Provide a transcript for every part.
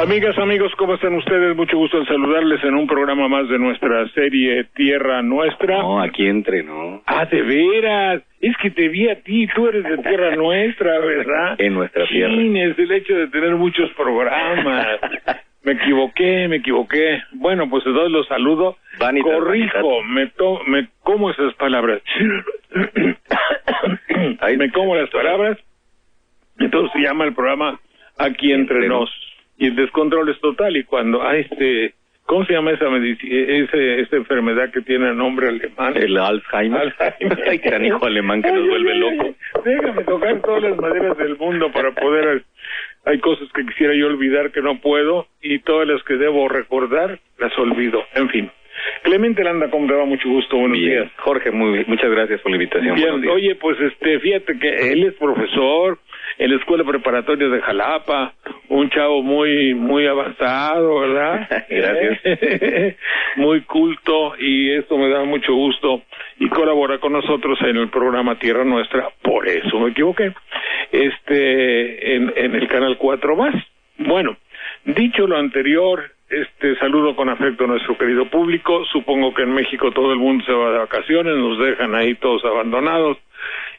Amigas, amigos, ¿cómo están ustedes? Mucho gusto en saludarles en un programa más de nuestra serie Tierra Nuestra. No, aquí entre, ¿no? Ah, ¿de veras? Es que te vi a ti, tú eres de Tierra Nuestra, ¿verdad? En nuestra tierra. Es el hecho de tener muchos programas. Me equivoqué. Bueno, pues entonces los saludo. Vanitas, corrijo, me como esas palabras. Me como las palabras. Entonces se llama el programa Aquí Entre Nos. Y el descontrol es total. Y cuando ¿cómo se llama esa esa enfermedad que tiene nombre alemán? El Alzheimer. Ay, gran hijo alemán que nos vuelve loco. Déjame tocar todas las maderas del mundo para poder... Hay cosas que quisiera yo olvidar que no puedo, y todas las que debo recordar las olvido. En fin. Clemente Landa, ¿cómo te va? Mucho gusto, buenos días. Jorge, muchas gracias por la invitación. Bien, oye, pues fíjate que él es profesor en la Escuela Preparatoria de Jalapa, un chavo muy avanzado, ¿verdad? Gracias. Muy culto, y esto me da mucho gusto, y colabora con nosotros en el programa Tierra Nuestra, por eso me equivoqué, en el Canal 4 más. Bueno, dicho lo anterior, saludo con afecto a nuestro querido público. Supongo que en México todo el mundo se va de vacaciones, nos dejan ahí todos abandonados,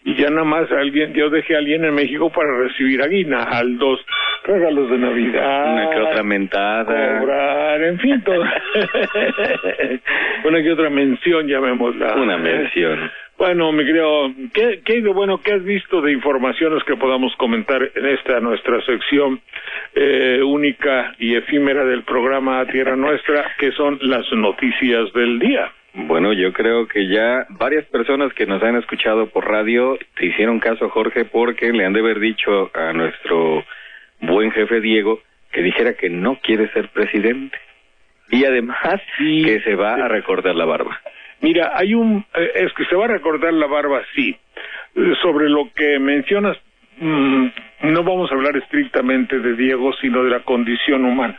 y ya nada más yo dejé a alguien en México para recibir aguinaldos, regalos de Navidad, una que otra mentada, cobrar, en fin, todo. Una que otra mención, llamémosla. Una mención. Bueno, mi querido, ¿qué has visto de informaciones que podamos comentar en esta nuestra sección única y efímera del programa Tierra Nuestra, que son las noticias del día? Bueno, yo creo que ya varias personas que nos han escuchado por radio te hicieron caso, Jorge, porque le han de haber dicho a nuestro buen jefe Diego que dijera que no quiere ser presidente. Y además que se va a recortar la barba. Mira, es que se va a recortar la barba, sí. Sobre lo que mencionas, no vamos a hablar estrictamente de Diego, sino de la condición humana.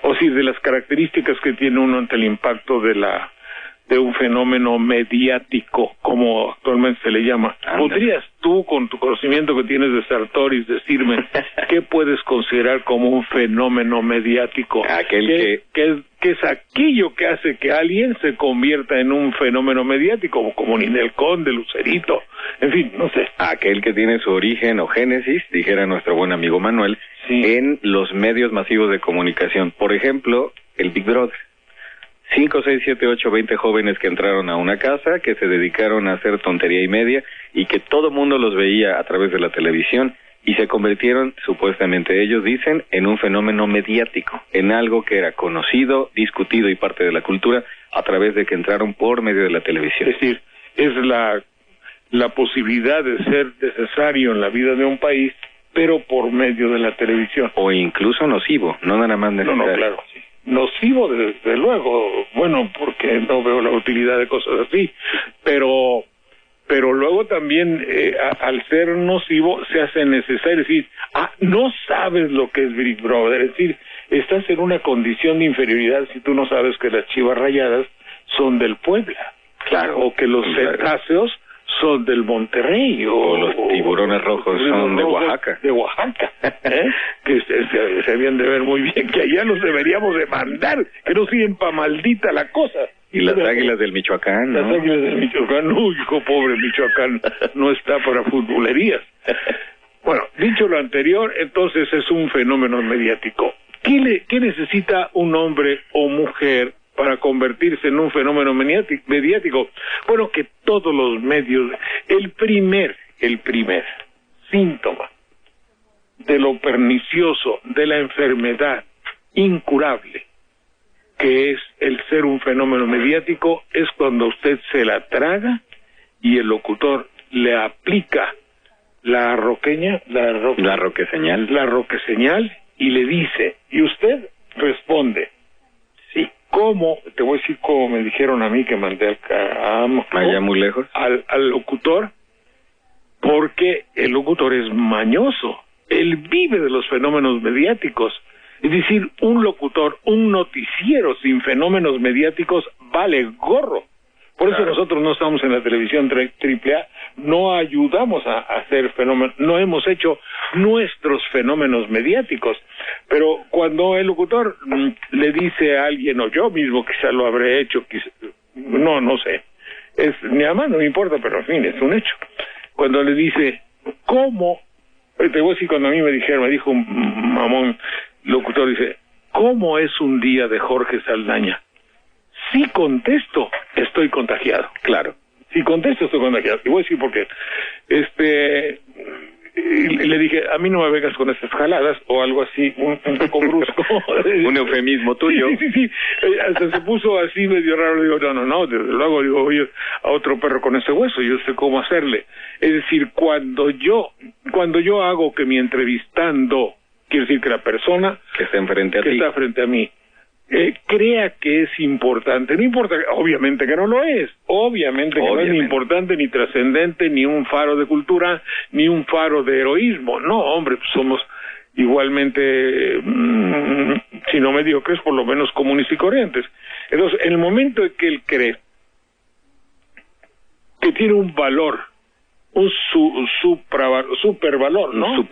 O sí, de las características que tiene uno ante el impacto de un fenómeno mediático, como actualmente se le llama. ¿Podrías tú, con tu conocimiento que tienes de Sartoris, decirme qué puedes considerar como un fenómeno mediático? ¿Qué es aquello que hace que alguien se convierta en un fenómeno mediático, como Ninel Conde, Lucerito, en fin, no sé? Aquel que tiene su origen o génesis, dijera nuestro buen amigo Manuel, sí, en los medios masivos de comunicación. Por ejemplo, el Big Brother. 5, 6, 7, 8, 20 jóvenes que entraron a una casa, que se dedicaron a hacer tontería y media, y que todo mundo los veía a través de la televisión, y se convirtieron, supuestamente ellos dicen, en un fenómeno mediático, en algo que era conocido, discutido y parte de la cultura, a través de que entraron por medio de la televisión. Es decir, es la posibilidad de ser necesario en la vida de un país, pero por medio de la televisión. O incluso nocivo, no nada más necesario. No, claro, sí. Nocivo, desde luego, bueno, porque no veo la utilidad de cosas así, pero luego también, al ser nocivo, se hace necesario decir, no sabes lo que es Big Brother, es decir, estás en una condición de inferioridad si tú no sabes que las Chivas Rayadas son del Puebla, claro, o que los cetáceos son del Monterrey, o los tiburones rojos son de Oaxaca. De Oaxaca, que se habían de ver muy bien, que allá los deberíamos de mandar, que no siguen pa' maldita la cosa. Y las águilas del Michoacán, ¿no? Las águilas del Michoacán, hijo pobre Michoacán, no está para futbolerías. Bueno, dicho lo anterior, entonces es un fenómeno mediático. ¿Qué necesita un hombre o mujer para convertirse en un fenómeno mediático? Bueno, que todos los medios, el primer síntoma de lo pernicioso de la enfermedad incurable que es el ser un fenómeno mediático, es cuando usted se la traga y el locutor le aplica la roqueseñal y le dice, y usted responde, sí, ¿cómo? Te voy a decir cómo me dijeron a mí que mandé allá muy lejos al locutor, porque el locutor es mañoso, él vive de los fenómenos mediáticos. Es decir, un locutor, un noticiero sin fenómenos mediáticos vale gorro, Por eso nosotros no estamos en la televisión AAA, no ayudamos a hacer fenómenos, no hemos hecho nuestros fenómenos mediáticos. Pero cuando el locutor le dice a alguien, o yo mismo quizá lo habré hecho, no sé, mi mamá no me importa, pero en fin, es un hecho. Cuando le dice, ¿cómo? Te voy a decir, cuando a mí me dijo un mamón locutor, dice, ¿cómo es un día de Jorge Saldaña? Si contesto, estoy contagiado. Claro. Si contesto, estoy contagiado. Y voy a decir por qué. Le dije, a mí no me vengas con esas jaladas, o algo así, un poco brusco. Un eufemismo tuyo. Sí. Hasta se puso así medio raro. Le digo, no, desde luego, digo, oye, a otro perro con ese hueso, yo sé cómo hacerle. Es decir, cuando yo hago que mi entrevistando, quiere decir que la persona que está frente a mí, crea que es importante, no importa, obviamente que no lo es, obviamente que no es ni importante, ni trascendente, ni un faro de cultura, ni un faro de heroísmo, no, hombre, pues somos igualmente, si no mediocres, por lo menos comunes y corrientes. Entonces, en el momento en que él cree que tiene un valor, un supervalor, ¿no?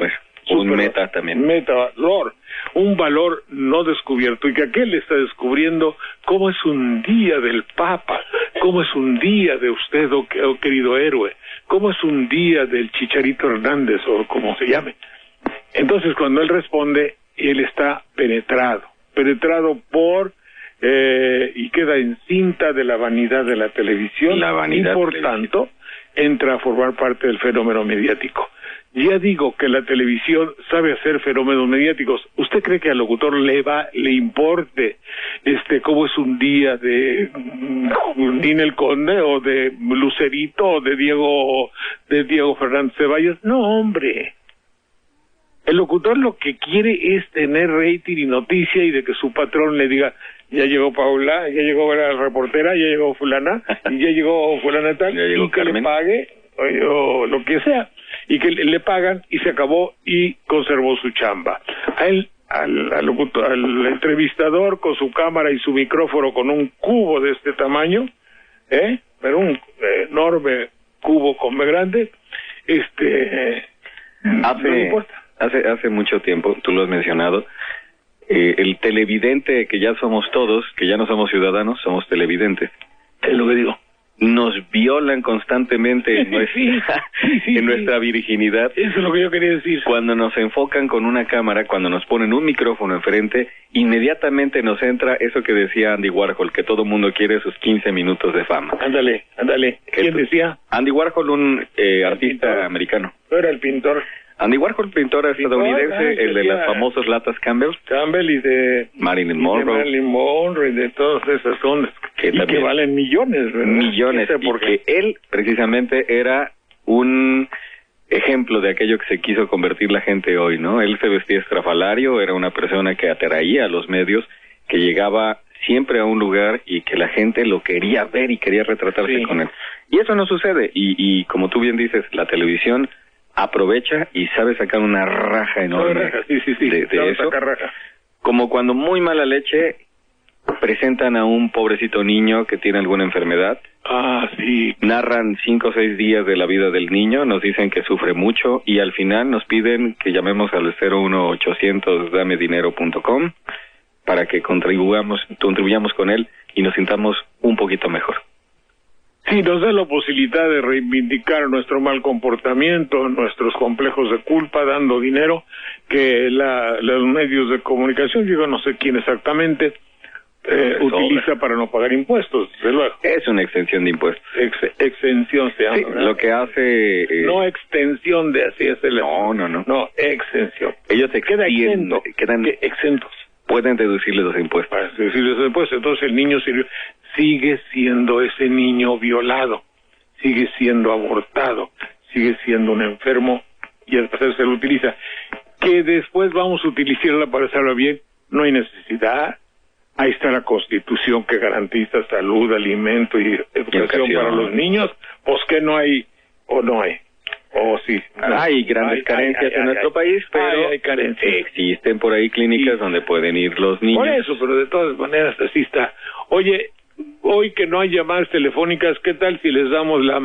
Un meta también. Metavalor, un valor no descubierto, y que aquel está descubriendo cómo es un día del Papa, cómo es un día de usted, oh querido héroe, cómo es un día del Chicharito Hernández, o como se llame. Entonces, cuando él responde, él está penetrado por y queda encinta de la vanidad de la televisión, y por tanto entra a formar parte del fenómeno mediático. Ya digo que la televisión sabe hacer fenómenos mediáticos. ¿Usted cree que al locutor le importe cómo es un día de Ninel Conde, o de Lucerito, o de Diego Fernández Ceballos? No, hombre. El locutor lo que quiere es tener rating y noticia, y de que su patrón le diga, ya llegó Paula, ya llegó la reportera, ya llegó fulana, y ya llegó fulana tal, y que le pague, o lo que sea, y que le pagan, y se acabó, y conservó su chamba. A él, al locutor, al entrevistador, con su cámara y su micrófono, con un cubo de este tamaño, pero un enorme cubo con B grande, no le importa. Hace mucho tiempo, tú lo has mencionado, el televidente, que ya somos todos, que ya no somos ciudadanos, somos televidentes. Es lo que digo. Nos violan constantemente en nuestra virginidad. Eso es lo que yo quería decir. Cuando nos enfocan con una cámara, cuando nos ponen un micrófono enfrente, inmediatamente nos entra eso que decía Andy Warhol, que todo mundo quiere sus 15 minutos de fama. Ándale. ¿Quién decía? Andy Warhol, un artista americano. ¿No era el pintor? Andy Warhol, pintor estadounidense, el de las famosas latas Campbell. Campbell, y de Marilyn Monroe. Y de todas esas ondas. Que valen millones, ¿verdad? Millones, porque él precisamente era un ejemplo de aquello que se quiso convertir la gente hoy, ¿no? Él se vestía estrafalario, era una persona que atraía a los medios, que llegaba siempre a un lugar y que la gente lo quería ver y quería retratarse con él. Y eso no sucede, y como tú bien dices, la televisión aprovecha y sabe sacar una raja enorme de eso. Raja. Como cuando muy mala leche presentan a un pobrecito niño que tiene alguna enfermedad. Narran 5 o 6 días de la vida del niño, nos dicen que sufre mucho, y al final nos piden que llamemos al 01800 damedinero.com para que contribuyamos con él y nos sintamos un poquito mejor. Sí, nos da la posibilidad de reivindicar nuestro mal comportamiento, nuestros complejos de culpa, dando dinero que los medios de comunicación, yo no sé quién exactamente, utiliza para no pagar impuestos, desde luego. Es una extensión de impuestos. Exención se llama, sí, lo que hace... no extensión de así es el... No, exención. Ellos quedan exentos. Pueden deducirles los impuestos. Para deducirles los impuestos, entonces el niño sigue siendo ese niño violado, sigue siendo abortado, sigue siendo un enfermo, y después se lo utiliza. Que después vamos a utilizarla para hacerlo bien, no hay necesidad. Ahí está la Constitución que garantiza salud, alimento y educación para los niños. Pues que no hay, o no hay. Sí. Hay grandes carencias en nuestro país, pero hay carencias. Existen por ahí clínicas donde pueden ir los niños. Por eso, pero de todas maneras así está. Oye, hoy que no hay llamadas telefónicas, ¿qué tal si les damos la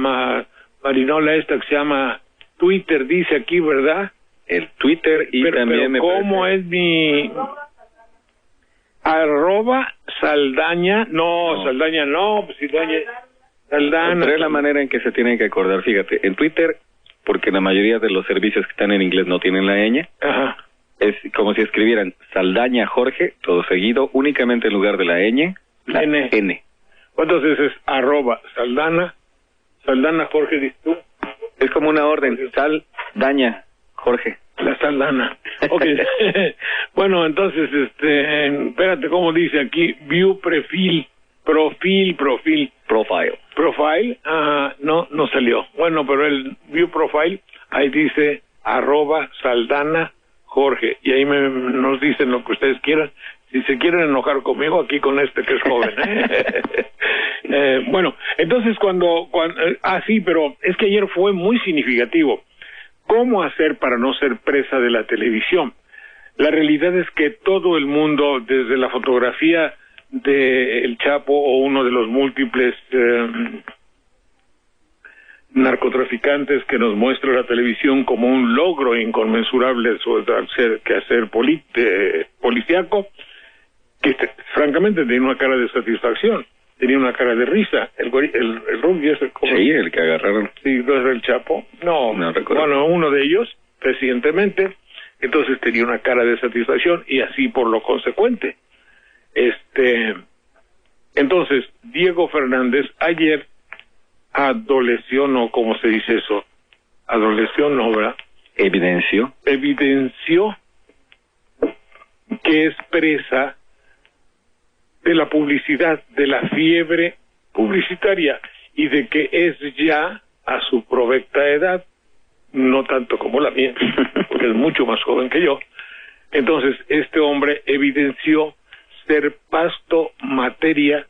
marinola esta que se llama Twitter, dice aquí, ¿verdad? El Twitter y también pero ¿cómo es mi...? @Saldaña, Saldaña no, pues Saldana. Pero es la manera en que se tienen que acordar, fíjate, en Twitter, porque la mayoría de los servicios que están en inglés no tienen la ñ, ajá, es como si escribieran Saldaña Jorge, todo seguido, únicamente en lugar de la ñ, la N. Entonces es @Saldana Jorge, dices tú. Es como una orden, Saldaña Jorge. La Saldana. Ok. Bueno, entonces, espérate, ¿cómo dice aquí? View profile. Profile, no salió. Bueno, pero el view profile, ahí dice @Saldana Jorge. Y ahí nos dicen lo que ustedes quieran. Si se quieren enojar conmigo, aquí con este que es joven. Bueno, entonces cuando sí, pero es que ayer fue muy significativo. ¿Cómo hacer para no ser presa de la televisión? La realidad es que todo el mundo, desde la fotografía de El Chapo o uno de los múltiples narcotraficantes que nos muestra la televisión como un logro inconmensurable sobre quehacer policíaco, que francamente tenía una cara de satisfacción, tenía una cara de risa. El rugby ese, sí, el que agarraron. Sí, ¿no era El Chapo? No recuerdo. Bueno, uno de ellos, recientemente, entonces tenía una cara de satisfacción y así por lo consecuente. Entonces, Diego Fernández ayer adoleció, no, ¿cómo se dice eso? Adoleció, no, ¿verdad? Evidenció que es presa de la publicidad, de la fiebre publicitaria y de que es ya a su provecta edad, no tanto como la mía, porque es mucho más joven que yo. Entonces, este hombre evidenció ser pasto, materia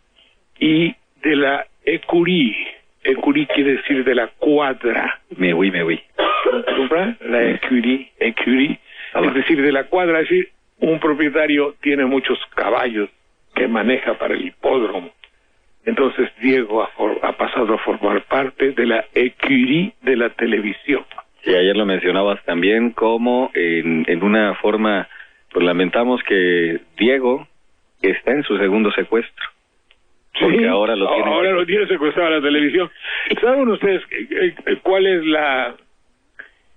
y de la écurie. Écurie quiere decir de la cuadra. Me voy. La écurie, es decir, de la cuadra, es decir, un propietario tiene muchos caballos que maneja para el hipódromo. Entonces Diego ha pasado a formar parte de la écurie de la televisión. Y ayer lo mencionabas también como en una forma, pues lamentamos que Diego está en su segundo secuestro. Porque sí, ahora lo tiene secuestrado la televisión. ¿Saben ustedes cuál es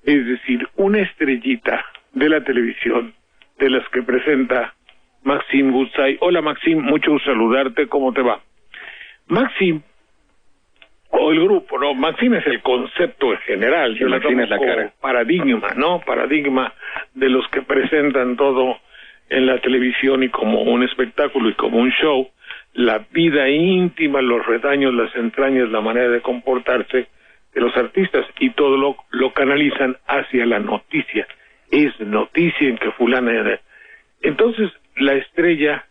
es decir, una estrellita de la televisión, de las que presenta Maxime Goodsay? Hola Maxime, mucho gusto saludarte, ¿cómo te va? Maxime, o el grupo, ¿no? Maxime es el concepto en general. Yo Maxime es la cara. Paradigma, ¿no? Paradigma de los que presentan todo en la televisión y como un espectáculo y como un show, la vida íntima, los redaños, las entrañas, la manera de comportarse de los artistas, y todo lo canalizan hacia la noticia. Es noticia en que fulana era. Entonces, la estrella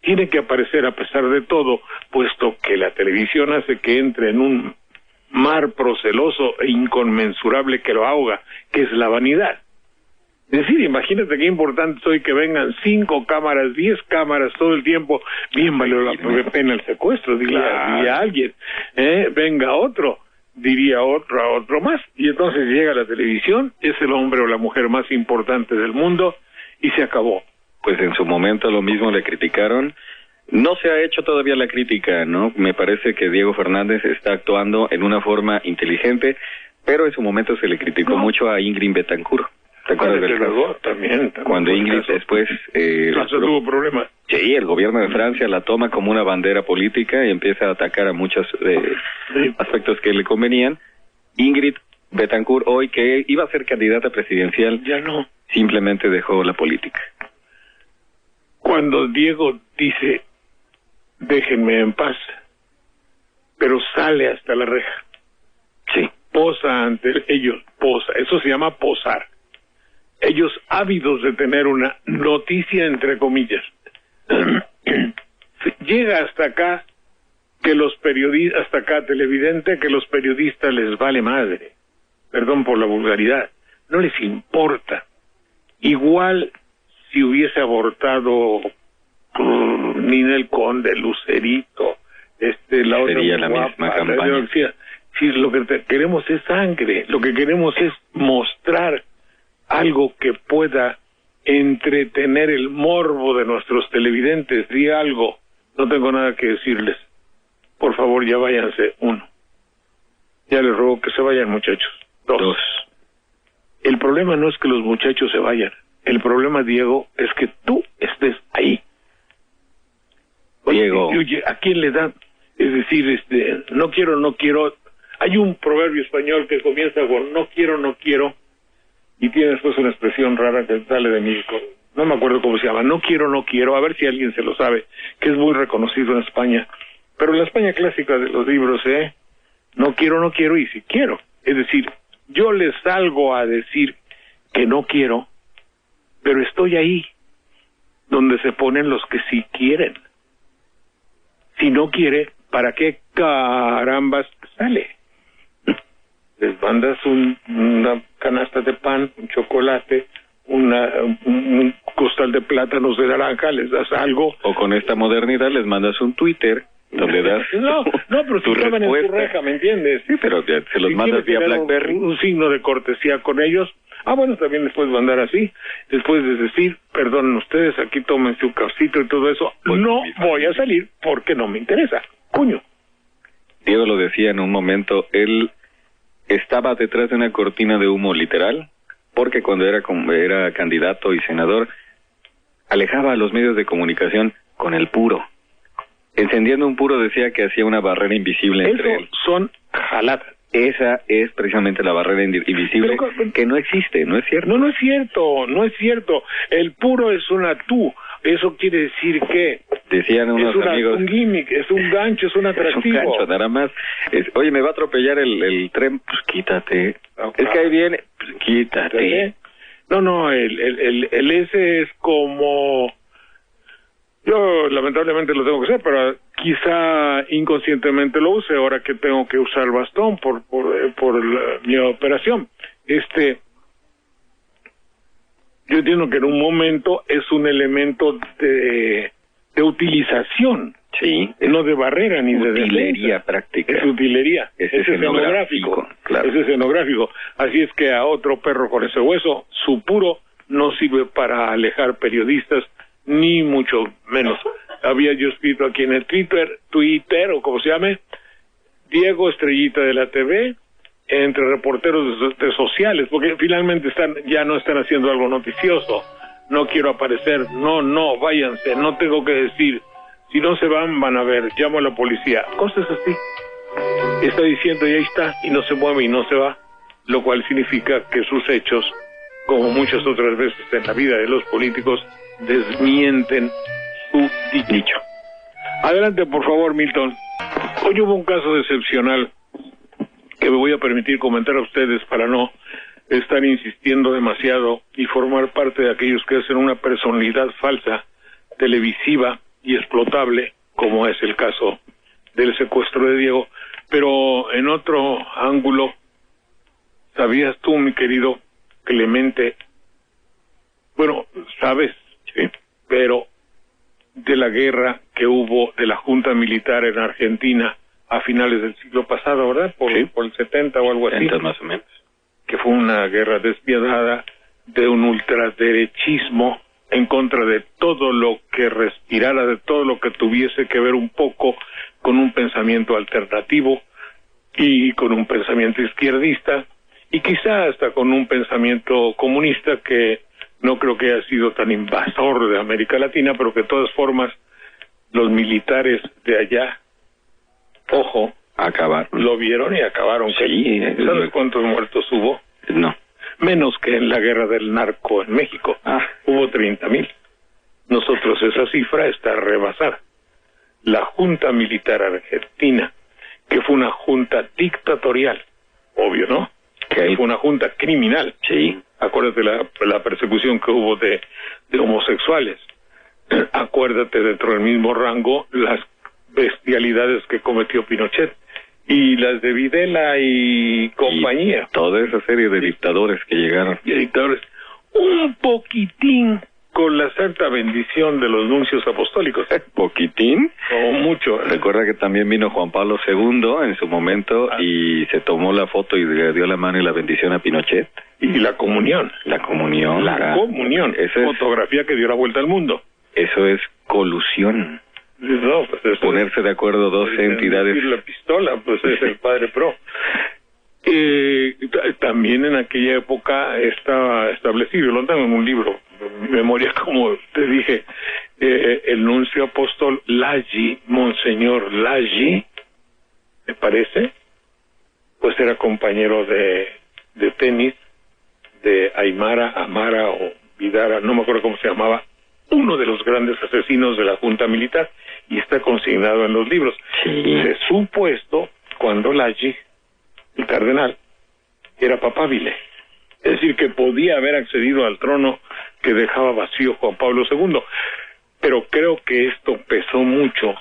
tiene que aparecer a pesar de todo, puesto que la televisión hace que entre en un mar proceloso e inconmensurable que lo ahoga, que es la vanidad. Es decir, imagínate qué importante soy que vengan 5 cámaras, 10 cámaras todo el tiempo. Bien valió la pena el secuestro, diría alguien. Venga otro, diría otro más. Y entonces llega la televisión, es el hombre o la mujer más importante del mundo y se acabó. Pues en su momento lo mismo le criticaron. No se ha hecho todavía la crítica, ¿no? Me parece que Diego Fernández está actuando en una forma inteligente, pero en su momento se le criticó mucho a Ingrid Betancourt. ¿Te acuerdas del caso? También. Cuando Ingrid después... tuvo problemas. Sí, el gobierno de Francia la toma como una bandera política y empieza a atacar a muchos aspectos que le convenían. Ingrid Betancourt, hoy que iba a ser candidata presidencial, ya no. Simplemente dejó la política. Cuando Diego dice, déjenme en paz, pero sale hasta la reja. Sí. Posa ante ellos, eso se llama posar. Ellos ávidos de tener una noticia entre comillas. Llega hasta acá que los periodistas, hasta acá televidente, que los periodistas les vale madre. Perdón por la vulgaridad. No les importa. Igual si hubiese abortado Ninel Conde, Lucerito, la otra sería la misma campaña. Si lo que queremos es sangre, lo que queremos es mostrar algo que pueda entretener el morbo de nuestros televidentes. Di algo, no tengo nada que decirles. Por favor, ya váyanse. 1. Ya les ruego que se vayan, muchachos. 2. El problema no es que los muchachos se vayan. El problema, Diego, es que tú estés ahí. Diego. Oye, ¿a quién le da? Es decir, no quiero. Hay un proverbio español que comienza con no quiero, y tiene después una expresión rara que sale de mí, no me acuerdo cómo se llama, no quiero, a ver si alguien se lo sabe, que es muy reconocido en España, pero en la España clásica de los libros, no quiero y si quiero. Es decir, yo les salgo a decir que no quiero, pero estoy ahí, donde se ponen los que sí quieren. Si no quiere, ¿para qué carambas sale? Les mandas una canasta de pan, un chocolate, un costal de plátanos de naranja, les das algo. O con esta modernidad les mandas un Twitter donde das no, pero si estaban en tu reja, ¿me entiendes? Sí, pero se los mandas vía BlackBerry. Un signo de cortesía con ellos. Bueno, también les puedes mandar así. Después de decir, perdonen ustedes, aquí tomen su cafecito y todo eso. Pues no voy a salir porque no me interesa. Cuño. Diego lo decía en un momento, él estaba detrás de una cortina de humo literal, porque cuando era candidato y senador, alejaba a los medios de comunicación con el puro. Encendiendo un puro decía que hacía una barrera invisible entre él. Son jaladas. Esa es precisamente la barrera invisible, que no existe, ¿no es cierto? No es cierto. El puro es una tú. Eso quiere decir que decían unos amigos, es un gimmick, es un gancho, es un atractivo. Es un gancho, nada más. Oye, me va a atropellar el tren, pues quítate. Es que ahí viene, pues quítate. No, el ese es como... Yo lamentablemente lo tengo que hacer, pero quizá inconscientemente lo use ahora que tengo que usar el bastón por mi operación. Yo entiendo que en un momento es un elemento de utilización, sí, no de barrera ni de utilería práctica. Es utilería, es escenográfico, claro. Es escenográfico. Así es que a otro perro con ese hueso, su puro no sirve para alejar periodistas, ni mucho menos. Había yo escrito aquí en el Twitter o como se llame, Diego Estrellita de la TV, entre reporteros de sociales, porque finalmente ya no están haciendo algo noticioso. No quiero aparecer, no, váyanse, no tengo que decir, si no se van a ver, llamo a la policía, cosas así. Está diciendo y ahí está, y no se mueve y no se va, lo cual significa que sus hechos, como muchas otras veces en la vida de los políticos, desmienten su dicho. Adelante, por favor, Milton. Hoy hubo un caso excepcional que me voy a permitir comentar a ustedes para no estar insistiendo demasiado y formar parte de aquellos que hacen una personalidad falsa, televisiva y explotable, como es el caso del secuestro de Diego. Pero en otro ángulo, ¿sabías tú, mi querido Clemente? Bueno, sabes, sí, pero de la guerra que hubo de la junta militar en Argentina a finales del siglo pasado, ¿verdad? Por el 70 o algo así. Más o menos. Que fue una guerra despiadada de un ultraderechismo en contra de todo lo que respirara, de todo lo que tuviese que ver un poco con un pensamiento alternativo y con un pensamiento izquierdista y quizá hasta con un pensamiento comunista que no creo que haya sido tan invasor de América Latina, pero que de todas formas los militares de allá, ojo, lo vieron y acabaron. Sí, ¿Sabes cuántos muertos hubo? No. Menos que en la guerra del narco en México. Hubo 30,000. Nosotros esa cifra está rebasada. La Junta Militar Argentina, que fue una junta dictatorial, obvio, ¿no? Que fue una junta criminal. Sí. Acuérdate la persecución que hubo de homosexuales. Acuérdate dentro del mismo rango las bestialidades que cometió Pinochet y las de Videla y compañía. Y toda esa serie de dictadores que llegaron. Y dictadores un poquitín con la santa bendición de los nuncios apostólicos. Poquitín. O mucho. Recuerda que también vino Juan Pablo II en su momento y se tomó la foto y le dio la mano y la bendición a Pinochet. Y la comunión. La comunión. La comunión. Esa fotografía que dio la vuelta al mundo. Eso es colusión. No, pues eso ponerse de acuerdo dos entidades. La pistola, pues es el padre Pro. También en aquella época estaba establecido, lo tengo en un libro, mi memoria, como te dije, el nuncio apóstol Laggi, Monseñor Laggi, me parece, pues era compañero de tenis de Amara o Vidara, no me acuerdo cómo se llamaba, uno de los grandes asesinos de la Junta Militar, y está consignado en los libros. Sí. Se supo esto cuando Laggi, el cardenal, era papabile, es decir, que podía haber accedido al trono que dejaba vacío Juan Pablo II, pero creo que esto pesó mucho,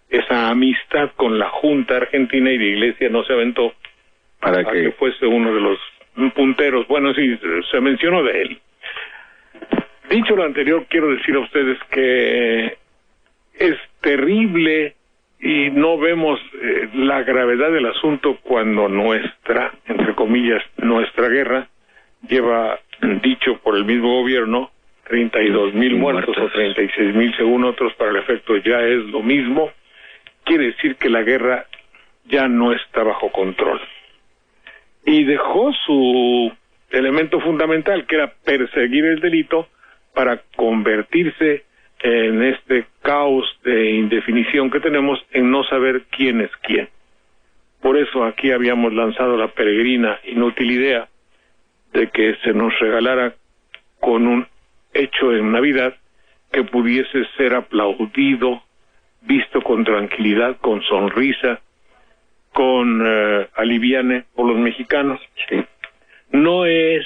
esa amistad con la Junta Argentina, y la Iglesia no se aventó para que fuese uno de los punteros. Bueno, sí, se mencionó de él. Dicho lo anterior, quiero decir a ustedes que es terrible y no vemos la gravedad del asunto cuando nuestra, entre comillas, nuestra guerra lleva, dicho por el mismo gobierno, 32,000 muertos o 36,000 según otros, para el efecto ya es lo mismo. Quiere decir que la guerra ya no está bajo control. Y dejó su elemento fundamental, que era perseguir el delito, para convertirse en este caos de indefinición que tenemos en no saber quién es quién. Por eso aquí habíamos lanzado la peregrina inútil idea de que se nos regalara con un hecho en Navidad que pudiese ser aplaudido, visto con tranquilidad, con sonrisa, con aliviane por los mexicanos. Sí. No es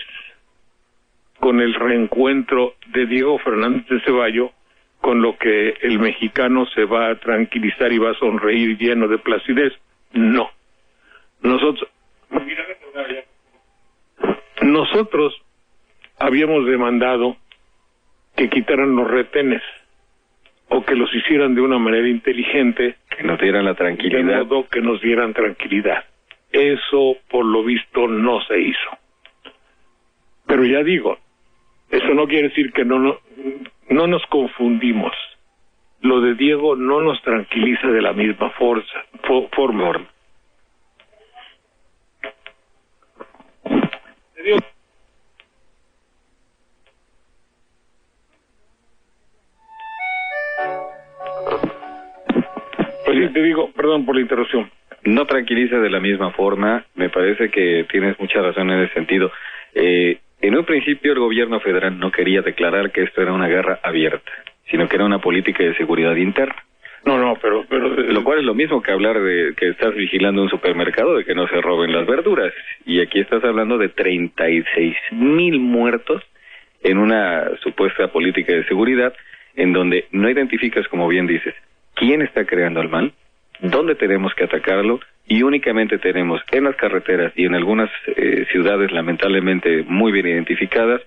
con el reencuentro de Diego Fernández de Ceballos con lo que el mexicano se va a tranquilizar y va a sonreír lleno de placidez. No. Nosotros habíamos demandado que quitaran los retenes o que los hicieran de una manera inteligente, que nos dieran la tranquilidad, de modo que nos dieran tranquilidad. Eso, por lo visto, no se hizo. Pero ya digo, eso no quiere decir que no nos confundimos. Lo de Diego no nos tranquiliza de la misma forma. Pues sí, te digo, perdón por la interrupción. No tranquiliza de la misma forma, me parece que tienes mucha razón en ese sentido. En un principio el gobierno federal no quería declarar que esto era una guerra abierta, sino que era una política de seguridad interna. Pero lo cual es lo mismo que hablar de que estás vigilando un supermercado de que no se roben las verduras. Y aquí estás hablando de 36,000 muertos en una supuesta política de seguridad en donde no identificas, como bien dices, quién está creando el mal, dónde tenemos que atacarlo, y únicamente tenemos en las carreteras y en algunas ciudades lamentablemente muy bien identificadas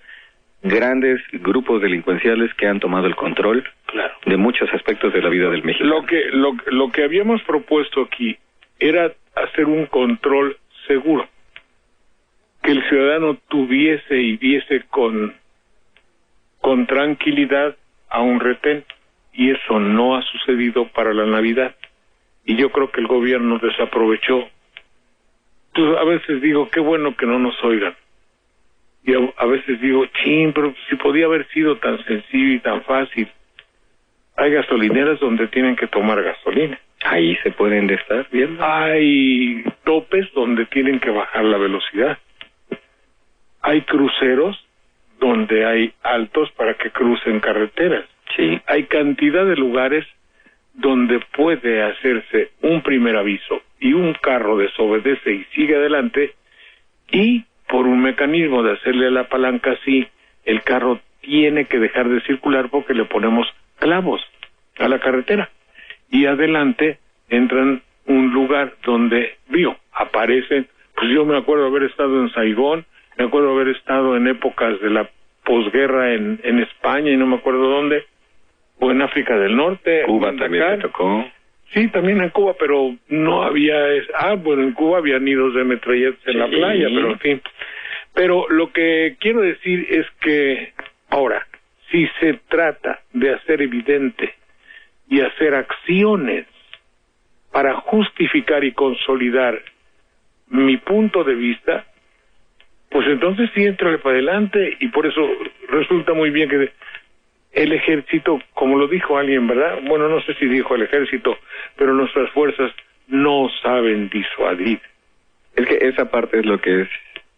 grandes grupos delincuenciales que han tomado el control, claro, de muchos aspectos de la vida del mexicano. Lo que habíamos propuesto aquí era hacer un control seguro, que el ciudadano tuviese y viese con tranquilidad a un retén, y eso no ha sucedido para la Navidad, y yo creo que el gobierno desaprovechó. Entonces, a veces digo, qué bueno que no nos oigan. Y a veces digo, pero si podía haber sido tan sencillo y tan fácil. Hay gasolineras donde tienen que tomar gasolina. Ahí se pueden estar viendo. Hay topes donde tienen que bajar la velocidad. Hay cruceros donde hay altos para que crucen carreteras. Sí. Hay cantidad de lugares donde puede hacerse un primer aviso y un carro desobedece y sigue adelante, y por un mecanismo de hacerle la palanca así, el carro tiene que dejar de circular porque le ponemos clavos a la carretera, y adelante entran un lugar donde aparecen, pues yo me acuerdo haber estado en Saigón, me acuerdo haber estado en épocas de la posguerra en España y no me acuerdo dónde, o en África del Norte. Cuba también me tocó. Sí, también en Cuba, pero no había... bueno, en Cuba había nidos de metralletas en la playa, pero en fin. Pero lo que quiero decir es que, ahora, si se trata de hacer evidente y hacer acciones para justificar y consolidar mi punto de vista, pues entonces sí, éntrale para adelante, y por eso resulta muy bien que el ejército, como lo dijo alguien, ¿verdad? Bueno, no sé si dijo el ejército, pero nuestras fuerzas no saben disuadir. Es que esa parte es lo que es.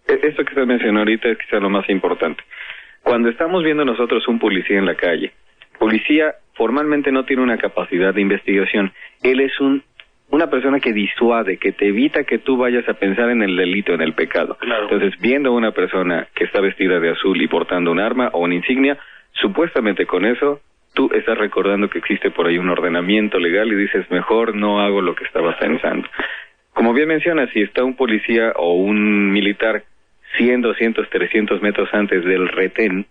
Esto que usted mencionó ahorita es quizá lo más importante. Cuando estamos viendo nosotros un policía en la calle, policía formalmente no tiene una capacidad de investigación. Él es una persona que disuade, que te evita que tú vayas a pensar en el delito, en el pecado. Claro. Entonces, viendo a una persona que está vestida de azul y portando un arma o una insignia, supuestamente con eso, tú estás recordando que existe por ahí un ordenamiento legal y dices, mejor no hago lo que estabas pensando. Como bien mencionas, si está un policía o un militar 100, 200, 300 metros antes del retén,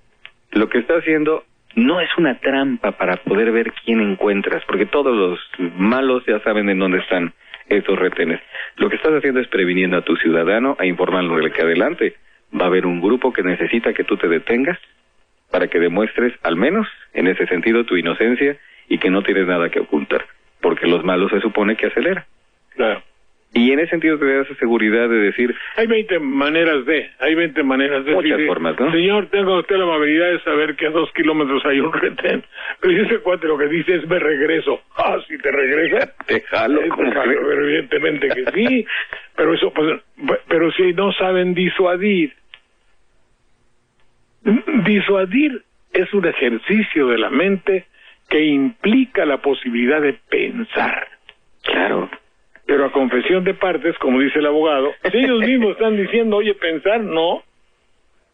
lo que está haciendo no es una trampa para poder ver quién encuentras, porque todos los malos ya saben en dónde están estos retenes. Lo que estás haciendo es previniendo a tu ciudadano e informándole que adelante va a haber un grupo que necesita que tú te detengas para que demuestres, al menos en ese sentido, tu inocencia y que no tienes nada que ocultar, porque los malos se supone que aceleran. Claro. Y en ese sentido te da esa seguridad de decir... Hay 20 maneras de... Muchas decir, formas, ¿no? Señor, tenga usted la amabilidad de saber que a 2 kilómetros hay un retén. Pero ese cuate lo que dice es, me regreso. Ah, si te regresa, te jalo. Pero evidentemente que sí. Pero eso, pues, pero si no saben disuadir. Disuadir es un ejercicio de la mente que implica la posibilidad de pensar. Claro. Pero a confesión de partes, como dice el abogado, si ellos mismos están diciendo, oye, pensar, no.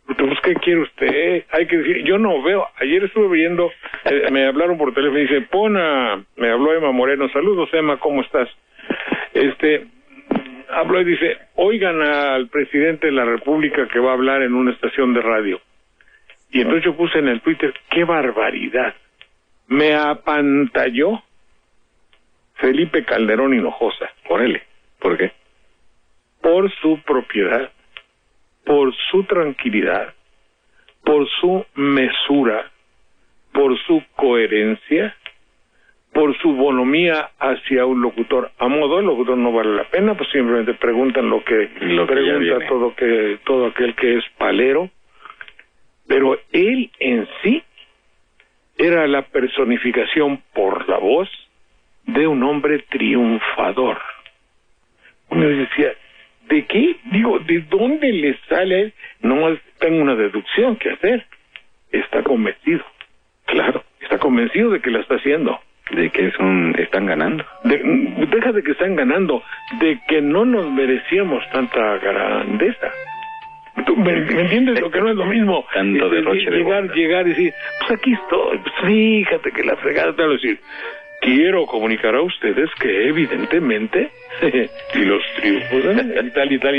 Entonces, ¿qué quiere usted? Hay que decir, yo no veo. Ayer estuve viendo, me hablaron por teléfono y dice, me habló Emma Moreno, saludos Emma, ¿cómo estás? Habló y dice, oigan al presidente de la República que va a hablar en una estación de radio. Y entonces yo puse en el Twitter, qué barbaridad. Me apantalló Felipe Calderón Hinojosa. Órale, ¿por qué? Por su propiedad, por su tranquilidad, por su mesura, por su coherencia, por su bonomía hacia un locutor. A modo, el locutor no vale la pena, pues simplemente preguntan lo que pregunta todo aquel que es palero. Pero él en sí era la personificación por la voz de un hombre triunfador. Uno decía, ¿de qué? Digo, ¿de dónde le sale? No tengo una deducción que hacer. Está convencido. Claro, está convencido de que la está haciendo. De que están ganando. Deja de que están ganando, de que no nos merecíamos tanta grandeza. ¿Tú me entiendes? Lo que no es lo mismo. Tanto derroche de llegar y decir, pues aquí estoy, pues fíjate que la fregada, te voy a decir, quiero comunicar a ustedes que evidentemente, si los triunfos, y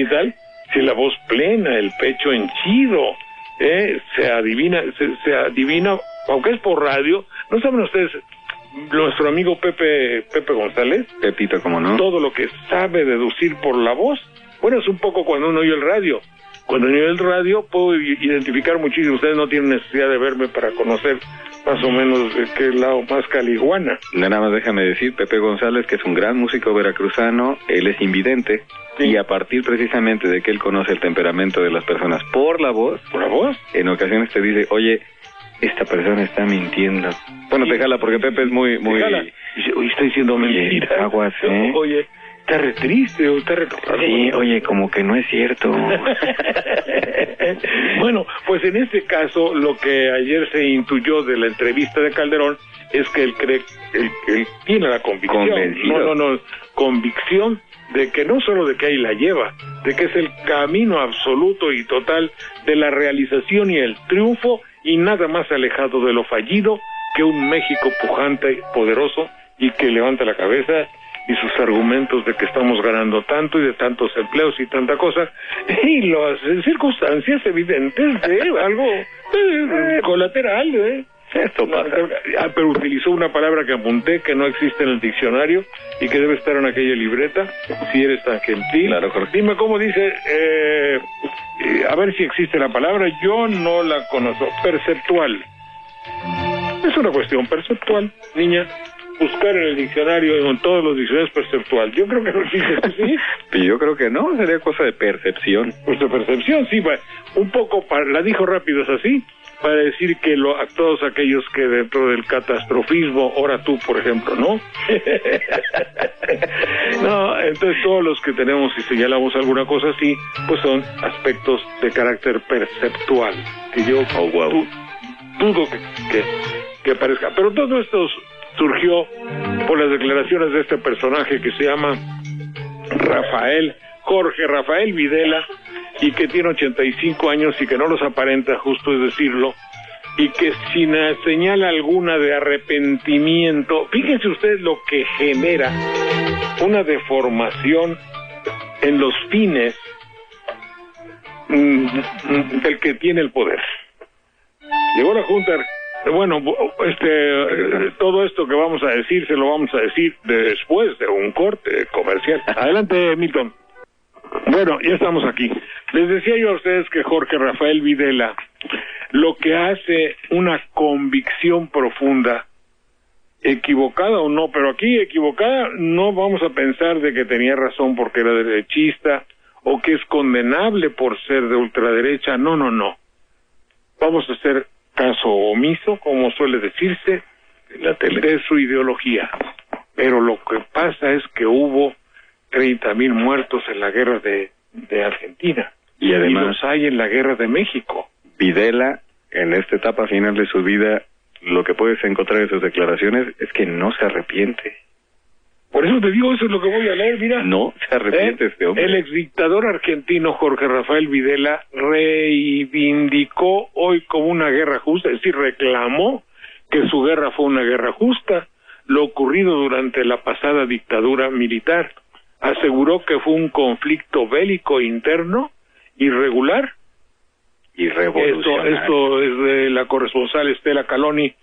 tal, si la voz plena, el pecho henchido, se adivina, aunque es por radio, ¿no saben ustedes? Nuestro amigo Pepe González, Pepito, ¿cómo no? Todo lo que sabe deducir por la voz, bueno, es un poco cuando uno oye el radio. Cuando oye el radio puedo identificar muchísimo. Ustedes no tienen necesidad de verme para conocer más o menos de qué lado más caliguana. Nada más déjame decir, Pepe González, que es un gran músico veracruzano, él es invidente, sí. Y a partir precisamente de que él conoce el temperamento de las personas por la voz, en ocasiones te dice, oye, esta persona está mintiendo. Bueno, sí, te jala porque Pepe es muy... Dice, oye, está diciendo mentiras. Aguas, ¿eh? Oye, está re triste o está re... Sí, oye, como que no es cierto. Bueno, pues en este caso, lo que ayer se intuyó de la entrevista de Calderón es que él cree, él tiene la convicción. Convencido. Convicción de que no solo de que ahí la lleva, de que es el camino absoluto y total de la realización y el triunfo, y nada más alejado de lo fallido que un México pujante, poderoso y que levanta la cabeza y sus argumentos de que estamos ganando tanto y de tantos empleos y tanta cosa, y las circunstancias evidentes de algo colateral, Esto pasa. Pero utilizó una palabra que apunté que no existe en el diccionario y que debe estar en aquella libreta, si eres tan gentil. Claro, Jorge. Dime cómo dice, a ver si existe la palabra, yo no la conozco. Perceptual. Es una cuestión perceptual, niña. Buscar en el diccionario, en todos los diccionarios, perceptual. Yo creo que no existe, ¿sí? Yo creo que no, sería cosa de percepción. Pues de percepción, sí, un poco, la dijo rápido, es así, para decir que a todos aquellos que dentro del catastrofismo, ahora tú, por ejemplo, ¿no? No, entonces todos los que tenemos y señalamos alguna cosa así, pues son aspectos de carácter perceptual, que yo dudo que parezca. Pero todo esto surgió por las declaraciones de este personaje que se llama Jorge Rafael Videla, y que tiene 85 años y que no los aparenta, justo es decirlo, y que sin señal alguna de arrepentimiento, fíjense ustedes lo que genera una deformación en los fines del que tiene el poder. Llegó la Junta, bueno, todo esto que vamos a decir, se lo vamos a decir después de un corte comercial. Adelante, Milton. Bueno, ya estamos aquí. Les decía yo a ustedes que Jorge Rafael Videla, lo que hace una convicción profunda, equivocada o no, pero aquí equivocada, no vamos a pensar de que tenía razón porque era derechista o que es condenable por ser de ultraderecha, no. Vamos a hacer caso omiso, como suele decirse, de su ideología. Pero lo que pasa es que hubo 30,000 muertos en la guerra de Argentina. Y además los hay en la guerra de México. Videla, en esta etapa final de su vida, lo que puedes encontrar en sus declaraciones es que no se arrepiente. Por eso te digo, eso es lo que voy a leer, mira. No se arrepiente este hombre. El exdictador argentino Jorge Rafael Videla reivindicó hoy como una guerra justa, es decir, reclamó que su guerra fue una guerra justa, lo ocurrido durante la pasada dictadura militar. Aseguró que fue un conflicto bélico interno, irregular, y revolucionario. Esto es de la corresponsal Estela Caloni,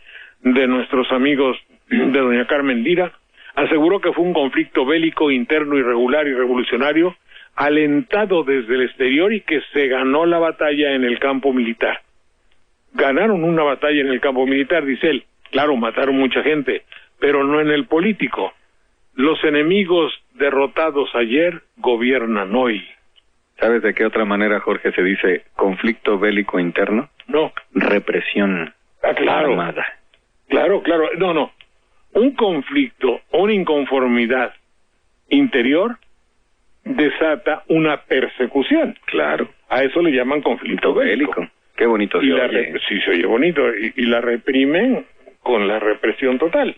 de nuestros amigos de doña Carmen Lira. Aseguró que fue un conflicto bélico interno, irregular y revolucionario, alentado desde el exterior y que se ganó la batalla en el campo militar. Ganaron una batalla en el campo militar, dice él. Claro, mataron mucha gente, pero no en el político. Los enemigos derrotados ayer gobiernan hoy. ¿Sabes de qué otra manera, Jorge, se dice conflicto bélico interno? No. Represión armada. Claro. No. Un conflicto o una inconformidad interior desata una persecución. Claro. A eso le llaman conflicto bélico. Qué bonito se oye. Sí, se oye bonito. Y la reprimen con la represión total.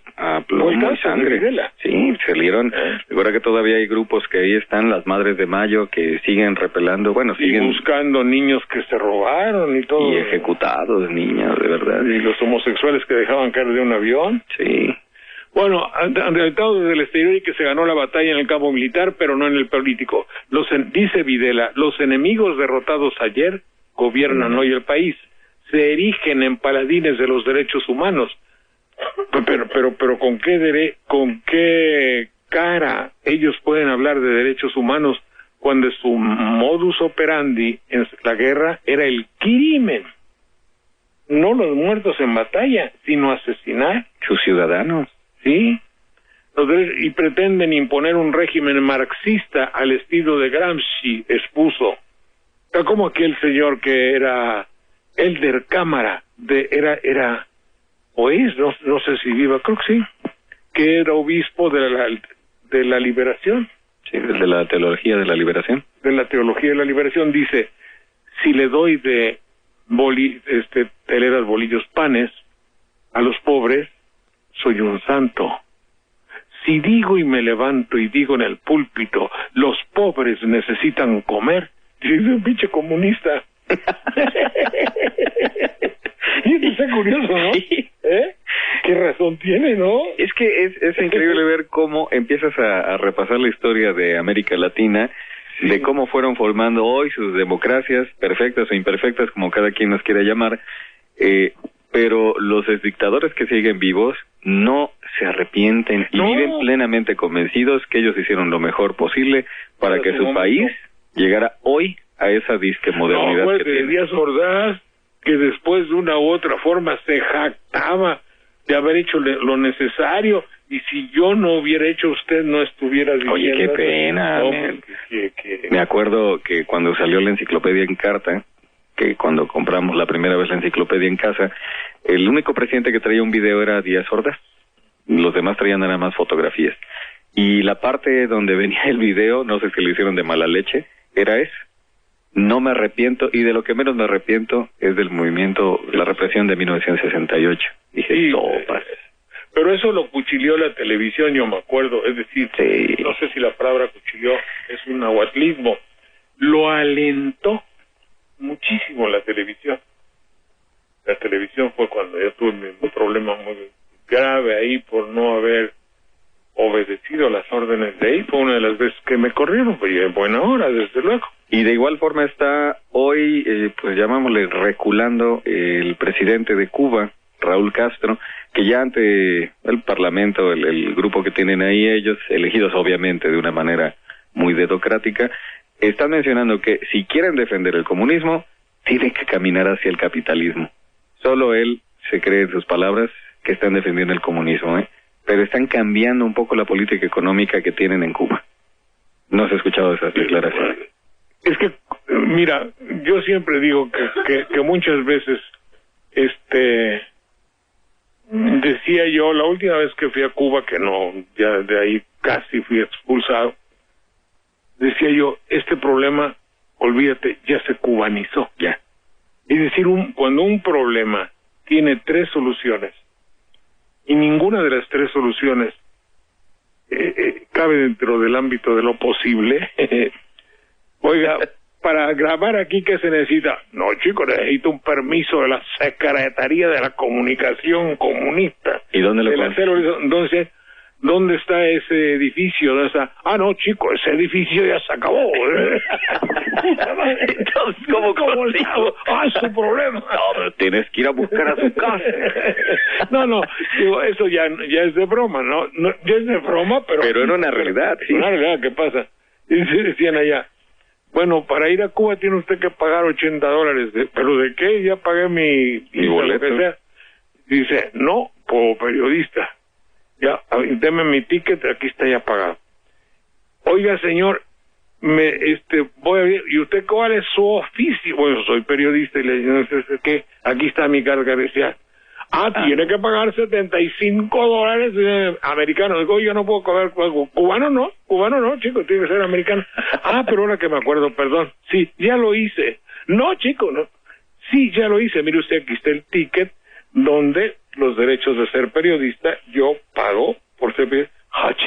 Plomo y sangre. Sí, salieron. Recuerda que todavía hay grupos que ahí están, las Madres de Mayo, que siguen repelando, siguen buscando niños que se robaron y todo. Y ejecutados, niños, de verdad. Y los homosexuales que dejaban caer de un avión. Sí. Bueno, alentado desde el exterior y que se ganó la batalla en el campo militar, pero no en el político. Dice Videla, los enemigos derrotados ayer gobiernan hoy el país. Se erigen en paladines de los derechos humanos. Pero ¿con qué cara ellos pueden hablar de derechos humanos cuando su modus operandi en la guerra era el crimen? No los muertos en batalla, sino asesinar sus ciudadanos. Sí, y pretenden imponer un régimen marxista al estilo de Gramsci, expuso. Como aquel señor que era Elder Cámara, era o es, no sé si viva, creo que sí, que era obispo de la liberación. Sí, de la teología de la liberación. De la teología de la liberación, dice, si le doy de teleras, bolillos, panes a los pobres, soy un santo. Si digo y me levanto y digo en el púlpito, los pobres necesitan comer, soy un pinche comunista. Y esto está curioso, ¿no? Sí. ¿Qué razón tiene, no? Es que es increíble ver cómo empiezas a repasar la historia de América Latina, de cómo fueron formando hoy sus democracias, perfectas o imperfectas, como cada quien nos quiera llamar, pero los dictadores que siguen vivos no se arrepienten y viven plenamente convencidos que ellos hicieron lo mejor posible para que su país llegara hoy a esa disque modernidad que tiene. Díaz Ordaz, que después de una u otra forma se jactaba de haber hecho lo necesario, y si yo no hubiera hecho, usted no estuviera diciendo... Oye, qué pena. Me acuerdo que cuando salió la enciclopedia en carta, que cuando compramos la primera vez la enciclopedia en casa, el único presidente que traía un video era Díaz Ordaz. Los demás traían nada más fotografías. Y la parte donde venía el video, no sé si lo hicieron de mala leche, era eso. No me arrepiento, y de lo que menos me arrepiento es del movimiento, la represión de 1968. Dije, sí, topas. Pero eso lo cuchileó la televisión, yo me acuerdo, es decir, no sé si la palabra cuchileó es un nahuatlismo, lo alentó muchísimo la televisión. La televisión fue cuando yo tuve un problema muy grave ahí por no haber obedecido las órdenes de ahí, fue una de las veces que me corrieron, pues en buena hora, desde luego. Y de igual forma está hoy, pues llamámosle reculando, el presidente de Cuba, Raúl Castro, que ya ante el Parlamento, el grupo que tienen ahí ellos, elegidos obviamente de una manera muy dedocrática, están mencionando que si quieren defender el comunismo, tienen que caminar hacia el capitalismo. Solo él se cree en sus palabras que están defendiendo el comunismo, pero están cambiando un poco la política económica que tienen en Cuba. ¿No has escuchado esas declaraciones? Es que, mira, yo siempre digo que muchas veces, decía yo, la última vez que fui a Cuba, que no, ya de ahí casi fui expulsado, decía yo, este problema, olvídate, ya se cubanizó, ya. Es decir, cuando un problema tiene 3 soluciones, y ninguna de las 3 soluciones cabe dentro del ámbito de lo posible, oiga, para grabar aquí, ¿qué se necesita? No, chico, necesito un permiso de la Secretaría de la Comunicación Comunista. ¿Y dónde lo entonces, ¿dónde está ese edificio? ¿Dónde está? Ah, no, chico, ese edificio ya se acabó. Entonces, ¿cómo consigo? Su problema. No, pero tienes que ir a buscar a su casa. No, digo, eso ya es de broma, ¿no? Ya es de broma, pero era una realidad, sí. Una realidad, ¿qué pasa? Y decían allá, bueno, para ir a Cuba tiene usted que pagar $80. ¿Pero de qué? Ya pagué mi boleto. Lo que sea. Dice, no, como periodista. Ya, deme mi ticket, aquí está ya pagado. Oiga, señor, voy a ver, ¿y usted cuál es su oficio? Bueno, soy periodista y le digo, ¿qué? Aquí está mi carga decía. Tiene que pagar $75 americanos. Digo, yo no puedo pagar, cubano no, chico, tiene que ser americano. Pero ahora que me acuerdo, perdón, sí, ya lo hice. No, chico, no. Sí, ya lo hice, mire usted, aquí está el ticket donde los derechos de ser periodista, yo pago por ser periodista.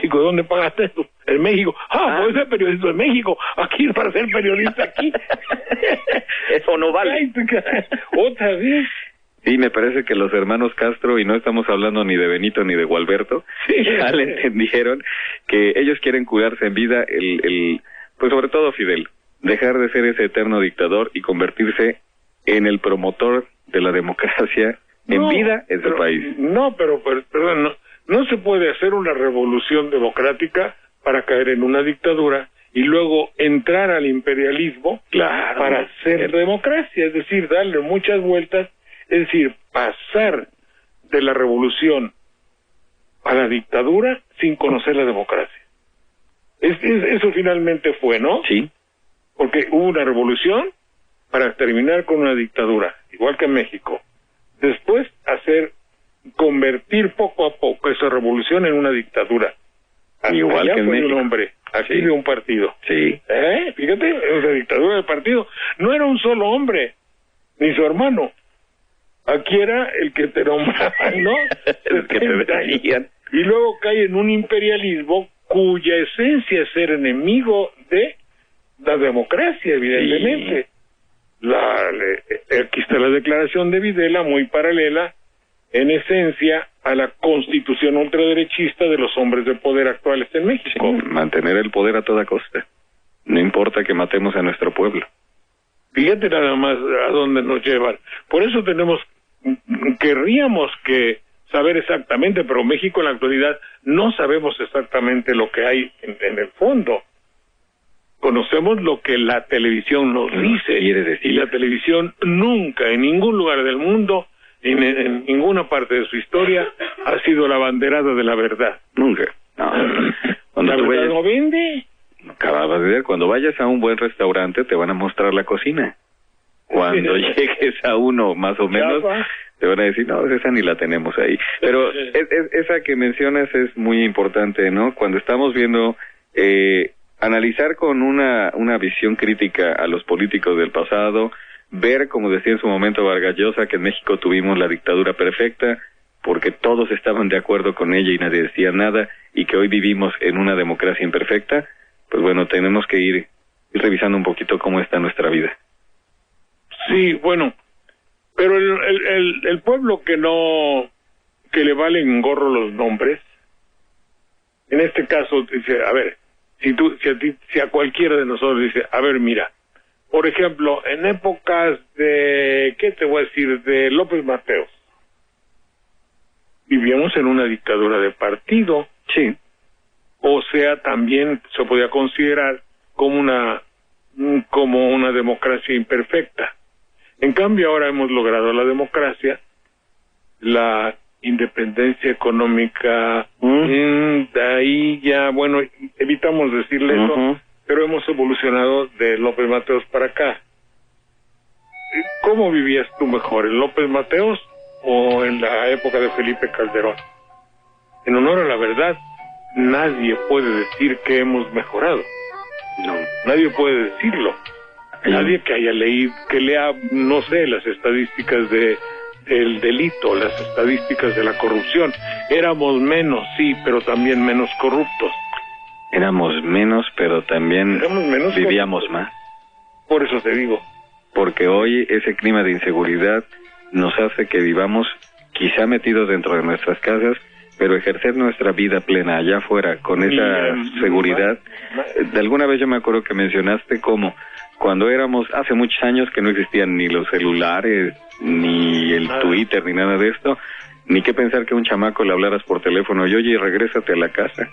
Chico, ¿dónde pagaste esto? En México. Puedo ser periodista en México. Aquí, para ser periodista aquí. Eso no vale. Otra vez. Sí, me parece que los hermanos Castro, y no estamos hablando ni de Benito ni de Gualberto, ya le entendieron que ellos quieren curarse en vida, pues sobre todo Fidel, dejar de ser ese eterno dictador y convertirse en el promotor de la democracia en vida en su país. No, pero perdón, no se puede hacer una revolución democrática para caer en una dictadura y luego entrar al imperialismo para hacer democracia, es decir, darle muchas vueltas. Es decir, pasar de la revolución a la dictadura sin conocer la democracia. Eso finalmente fue, ¿no? Sí. Porque hubo una revolución para terminar con una dictadura, igual que en México. Después convertir poco a poco esa revolución en una dictadura. Igual que en México. Un hombre, aquí de un partido. Sí. Fíjate, esa dictadura del partido. No era un solo hombre, ni su hermano. Aquí era el que te nombraban, ¿no? El que te decían. Y luego cae en un imperialismo cuya esencia es ser enemigo de la democracia, evidentemente. Sí. Aquí está la declaración de Videla, muy paralela, en esencia, a la constitución ultraderechista de los hombres de poder actuales en México. Sí, mantener el poder a toda costa. No importa que matemos a nuestro pueblo. Fíjate nada más a dónde nos llevan. Por eso querríamos que saber exactamente, pero México en la actualidad no sabemos exactamente lo que hay en el fondo. Conocemos lo que la televisión nos dice, y la televisión nunca, en ningún lugar del mundo, en ninguna parte de su historia, ha sido la abanderada de la verdad. Nunca. No. ¿La verdad no vende? Acabas de ver, cuando vayas a un buen restaurante te van a mostrar la cocina. Cuando llegues a uno más o menos, te van a decir, no, esa ni la tenemos ahí. Pero esa que mencionas es muy importante, ¿no? Cuando estamos viendo, analizar con una visión crítica a los políticos del pasado, ver, como decía en su momento Vargas Llosa, que en México tuvimos la dictadura perfecta, porque todos estaban de acuerdo con ella y nadie decía nada, y que hoy vivimos en una democracia imperfecta, pues bueno, tenemos que ir revisando un poquito cómo está nuestra vida. Sí, bueno, pero el pueblo que le valen gorro los nombres, en este caso dice, a ver, si a cualquiera de nosotros dice, a ver, mira, por ejemplo, en épocas de, ¿qué te voy a decir?, de López Mateos, vivíamos en una dictadura de partido. Sí. O sea, también se podía considerar como una democracia imperfecta. En cambio, ahora hemos logrado la democracia, la independencia económica, de ahí ya, bueno, evitamos decirle eso, pero hemos evolucionado de López Mateos para acá. ¿Cómo vivías tú mejor, en López Mateos o en la época de Felipe Calderón? En honor a la verdad, nadie puede decir que hemos mejorado. No. Nadie puede decirlo. Nadie que haya leído, que lea, no sé, las estadísticas del delito, las estadísticas de la corrupción. Éramos menos, sí, pero también menos corruptos. Éramos menos, pero también vivíamos más. Por eso te digo. Porque hoy ese clima de inseguridad nos hace que vivamos quizá metidos dentro de nuestras casas, pero ejercer nuestra vida plena allá afuera con esa seguridad. De alguna vez yo me acuerdo que mencionaste cómo cuando éramos, hace muchos años que no existían ni los celulares, ni el Twitter, ni nada de esto, ni que pensar que a un chamaco le hablaras por teléfono y oye, regrésate a la casa.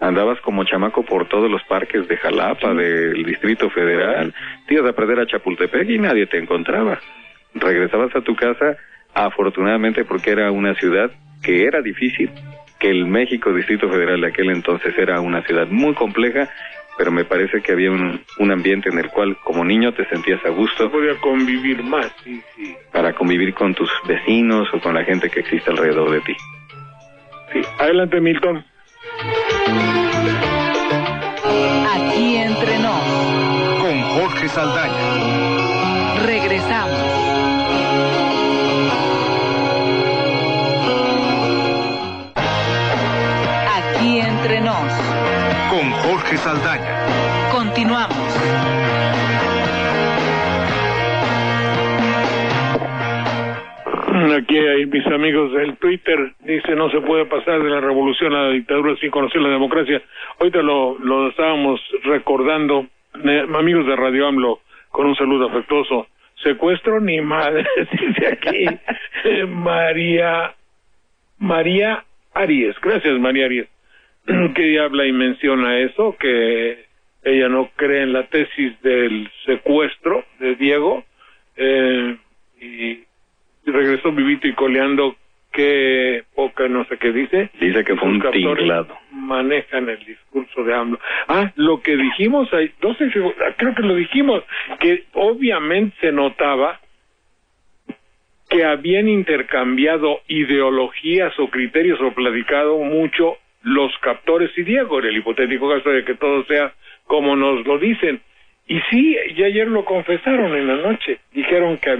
Andabas como chamaco por todos los parques de Jalapa, del Distrito Federal, te ibas a perder a Chapultepec y nadie te encontraba. Regresabas a tu casa, afortunadamente porque era una ciudad que era difícil, que el México Distrito Federal de aquel entonces era una ciudad muy compleja, pero me parece que había un ambiente en el cual como niño te sentías a gusto. Se podía convivir más, sí. Para convivir con tus vecinos o con la gente que existe alrededor de ti. Sí, adelante Milton. Aquí entre nos. Con Jorge Saldaña. Regresamos. Aquí entre nos. Con Jorge Saldaña. Continuamos. Aquí hay mis amigos del Twitter, dice no se puede pasar de la revolución a la dictadura sin conocer la democracia. Ahorita lo estábamos recordando, amigos de Radio AMLO, con un saludo afectuoso. Secuestro ni madre, dice aquí María Aries. Gracias María Aries, que habla y menciona eso, que ella no cree en la tesis del secuestro de Diego, y regresó vivito y coleando, que poca no sé qué dice. Dice que fue un tinglado. Manejan el discurso de AMLO. Lo que dijimos ahí, no sé si, creo que lo dijimos, que obviamente se notaba que habían intercambiado ideologías o criterios o platicado mucho los captores y Diego, en el hipotético caso de que todo sea como nos lo dicen. Y sí, ya ayer lo confesaron en la noche. Dijeron que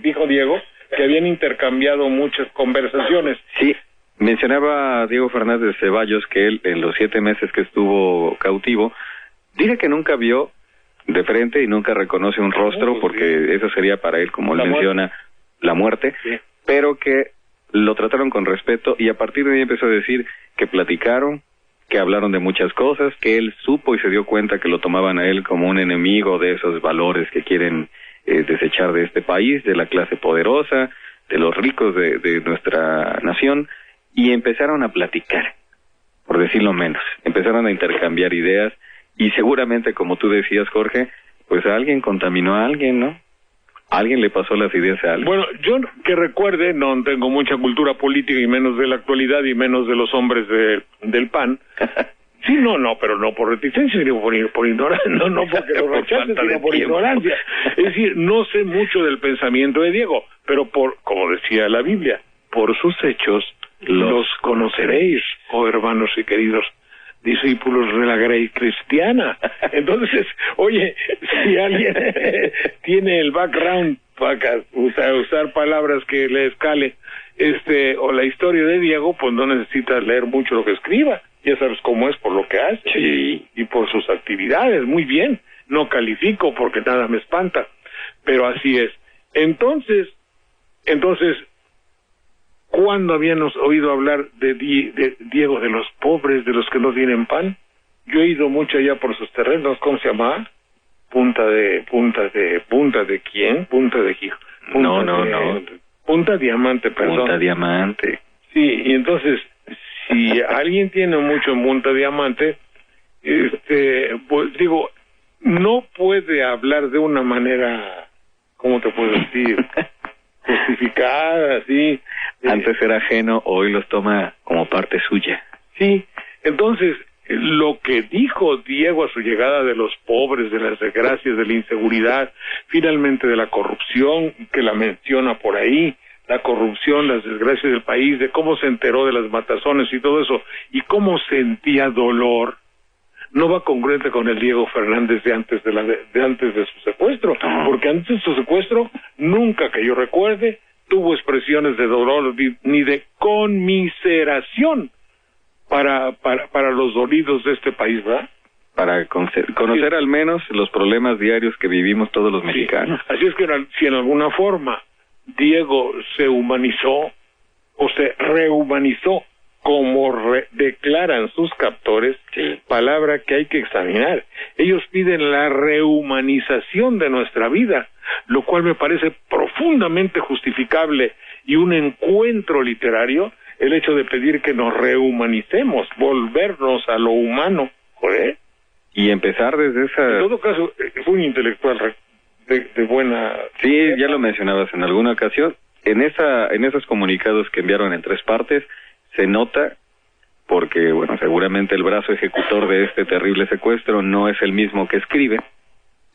dijo Diego, que habían intercambiado muchas conversaciones. Sí, mencionaba Diego Fernández Ceballos que él, en los 7 meses que estuvo cautivo, dice que nunca vio de frente y nunca reconoce un rostro, porque eso sería para él, como él menciona, la muerte, pero que lo trataron con respeto y a partir de ahí empezó a decir que platicaron, que hablaron de muchas cosas, que él supo y se dio cuenta que lo tomaban a él como un enemigo de esos valores que quieren desechar de este país, de la clase poderosa, de los ricos de nuestra nación, y empezaron a platicar, por decirlo menos, empezaron a intercambiar ideas, y seguramente, como tú decías, Jorge, pues alguien contaminó a alguien, ¿no? Alguien le pasó las ideas a alguien. Bueno, yo que recuerde, no tengo mucha cultura política y menos de la actualidad y menos de los hombres del PAN. Sí, pero no por reticencia, sino por ignorancia, no porque lo rechace, sino por ignorancia. Es decir, no sé mucho del pensamiento de Diego, pero como decía la Biblia, por sus hechos los conoceréis, oh hermanos y queridos discípulos de la Grey cristiana. Entonces, oye, si alguien tiene el background para usar palabras que le escale, o la historia de Diego, pues no necesitas leer mucho lo que escriba, ya sabes cómo es por lo que hace, sí, y por sus actividades, muy bien, no califico porque nada me espanta, pero así es. Entonces, ¿cuándo habíamos oído hablar de Diego, de los pobres, de los que no tienen pan? Yo he ido mucho allá por sus terrenos, ¿cómo se llama? Punta de quién? Punta Diamante, perdón. Punta Diamante. Sí, y entonces, si alguien tiene mucho en Punta Diamante, pues digo, no puede hablar de una manera, ¿cómo te puedo decir? Justificada, así. Antes era ajeno, hoy los toma como parte suya. Sí, entonces, lo que dijo Diego a su llegada de los pobres, de las desgracias, de la inseguridad, finalmente de la corrupción, que la menciona por ahí, la corrupción, las desgracias del país, de cómo se enteró de las matazones y todo eso, y cómo sentía dolor, no va congruente con el Diego Fernández de antes de su secuestro, porque antes de su secuestro, nunca que yo recuerde, tuvo expresiones de dolor ni de conmiseración para los dolidos de este país, ¿verdad? Para conocer al menos los problemas diarios que vivimos todos los mexicanos. Así es que si en alguna forma Diego se humanizó o se rehumanizó, como declaran sus captores, sí, palabra que hay que examinar. Ellos piden la rehumanización de nuestra vida, lo cual me parece profundamente justificable y un encuentro literario, el hecho de pedir que nos rehumanicemos, volvernos a lo humano, ¿joder? Y empezar desde esa... En todo caso, fue un intelectual de buena... Sí, ya lo mencionabas en alguna ocasión. En esos comunicados que enviaron en 3 partes, se nota, porque, bueno, seguramente el brazo ejecutor de este terrible secuestro no es el mismo que escribe.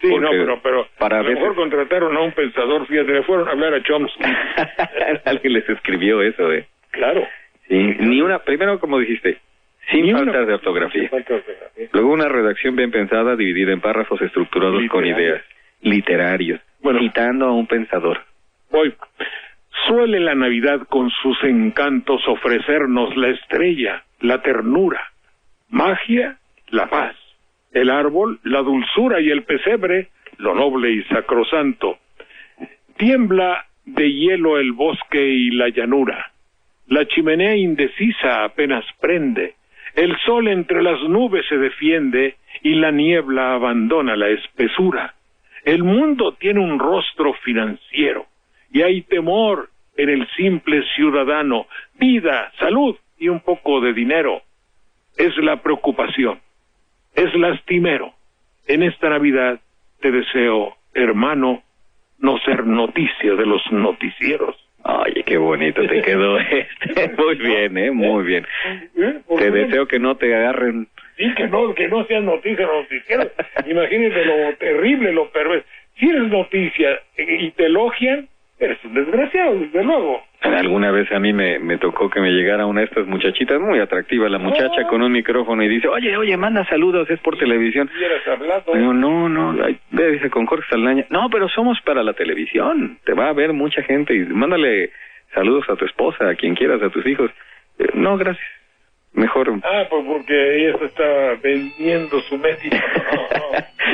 Sí, no, pero para a lo mejor contrataron a un pensador, fíjate, le fueron a hablar a Chomsky. Alguien les escribió eso, Claro. Sí, primero, como dijiste, sin faltas de ortografía. Luego una redacción bien pensada, dividida en párrafos estructurados con ideas. Literarios. Bueno, citando a un pensador. Suele la Navidad con sus encantos ofrecernos la estrella, la ternura, magia, la paz, el árbol, la dulzura y el pesebre, lo noble y sacrosanto. Tiembla de hielo el bosque y la llanura, la chimenea indecisa apenas prende, el sol entre las nubes se defiende y la niebla abandona la espesura. El mundo tiene un rostro financiero y hay temor en el simple ciudadano, vida, salud y un poco de dinero. Es la preocupación, es lastimero. En esta Navidad te deseo, hermano, no ser noticia de los noticieros. Oye, qué bonito te quedó Muy bien, muy bien. Te deseo que no te agarren. Sí, que no sean noticias de los noticieros. Imagínate lo terrible, lo perverso. Si eres noticia y te elogian, eres un desgraciado, desde luego. Alguna vez a mí me tocó que me llegara una de estas muchachitas, muy atractiva la muchacha, con un micrófono y dice, oye, manda saludos, es por televisión. ¿Quieres hablar? Digo, no, dice con Jorge Saldaña, no, pero somos para la televisión, te va a ver mucha gente y mándale saludos a tu esposa, a quien quieras, a tus hijos. No, gracias, mejor. Pues porque ella se está vendiendo su médico.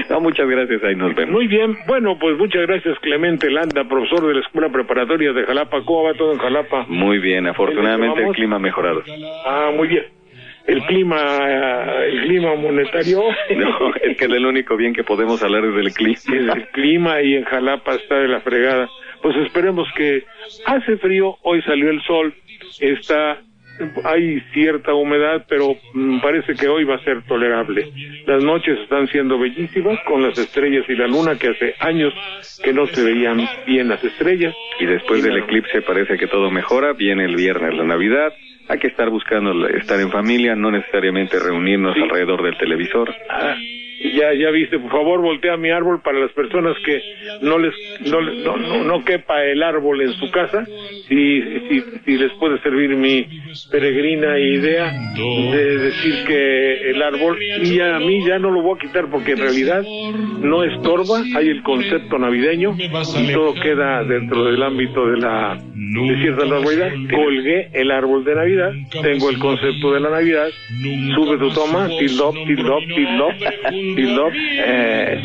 No, muchas gracias, ahí nos vemos. Muy bien, bueno, pues muchas gracias Clemente Landa, profesor de la Escuela Preparatoria de Jalapa. ¿Cómo va todo en Jalapa? Muy bien, afortunadamente el clima ha mejorado. Ah, muy bien. El clima monetario. No, es que el único bien que podemos hablar es del clima. Es el clima y en Jalapa está de la fregada. Pues esperemos que hace frío, hoy salió el sol, hay cierta humedad, pero parece que hoy va a ser tolerable. Las noches están siendo bellísimas con las estrellas y la luna, que hace años que no se veían bien las estrellas. Y después del eclipse parece que todo mejora, viene el viernes la Navidad. Hay que estar buscando estar en familia, no necesariamente reunirnos alrededor del televisor. Ya viste, por favor, voltea mi árbol para las personas que no quepa el árbol en su casa. Si les puede servir mi peregrina idea de decir que el árbol, y a mí ya no lo voy a quitar porque en realidad no estorba, hay el concepto navideño y todo queda dentro del ámbito de cierta normalidad. Colgué el árbol de Navidad, tengo el concepto de la Navidad, sube tu toma, tildop.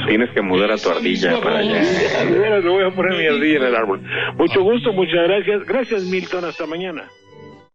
Tienes que mudar a tu ardilla para allá. Le voy a poner mi ardilla en el árbol. Mucho gusto, muchas gracias. Gracias, Milton. Hasta mañana.